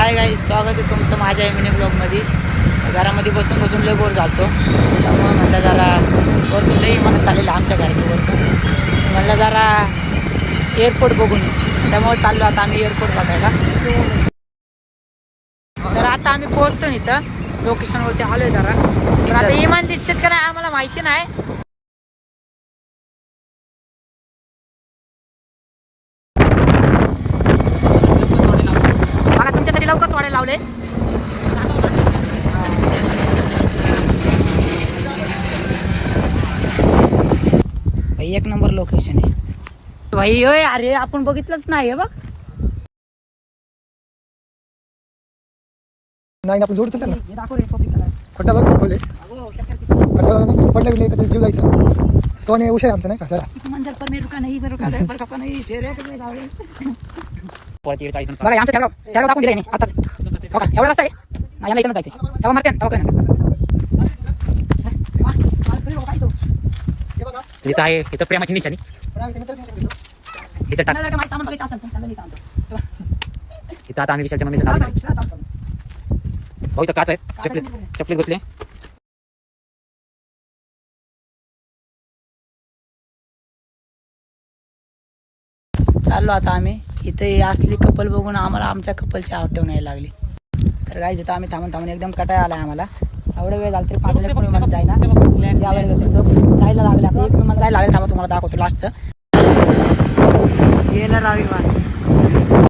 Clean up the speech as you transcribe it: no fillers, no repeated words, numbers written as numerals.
Hi guys, स्वागत आहे तुमचं माझ्या मिनी ब्लॉगमध्ये. घरामध्ये बसून बसून लय बोर झालतो, त्यामुळे म्हणलं जरा वरतून लई मला चाललेलं आमच्या घराच्या वरतून. म्हणलं जरा एअरपोर्ट बघून, त्यामुळे चाललो आता आम्ही एअरपोर्ट बघायला. तर आता आम्ही पोहोचतो इथं लोकेशनवरती आलोय जरा. तर आता विमान दिसतात का नाही आम्हाला माहिती नाही. बघा तुमच्यासाठी लवकर सोडायला लावले. भाई एक नंबर लोकेशन आहे भाई. होय अरे आपण बघितलंच नाही बघ. नाही आपण जोड चालला हे दाखव रे पब्लिक कलर. खोटा बघ खोले हो चक्कर पडलं बी नाही का जीव जायचं. सोने उशीर आमचं नाही का जरा किसी मंजर पर मेरे रुका नहीं, रुका है पर कपा नहीं चेहरे के गावे. बघा बघा आमचं ठरव दाखवून दिले नाही आताच. बघा एवढा रस्ता आहे ना, याला इथं जायचं सवा मारते ना काय इथं आहे. इथं प्रेमाची निशाणी. इथं टाक. सामान बघायचं असेल तर त्याला लिहिता आणतो. इथं आता आम्ही विशालच्या मम्मीचं नाव दिलं. भाऊ इथं काच आहे. चपलीत घुसले. चाललो आता आम्ही. इथे असली कपल बघून आम्हाला आमच्या कपलची आठवण यायला लागली. तर गाईज इथं आम्ही थांबून एकदम कटाळा आलाय आम्हाला. एवढा वेळ झाला तरी 5 मिनिट कोणी म्हणत जाईना. ज्या वेळेस जायला लागले आता 1 मिनिट जायला लागले. थांबा तुम्हाला दाखवतो लास्टचं. गेलं रावी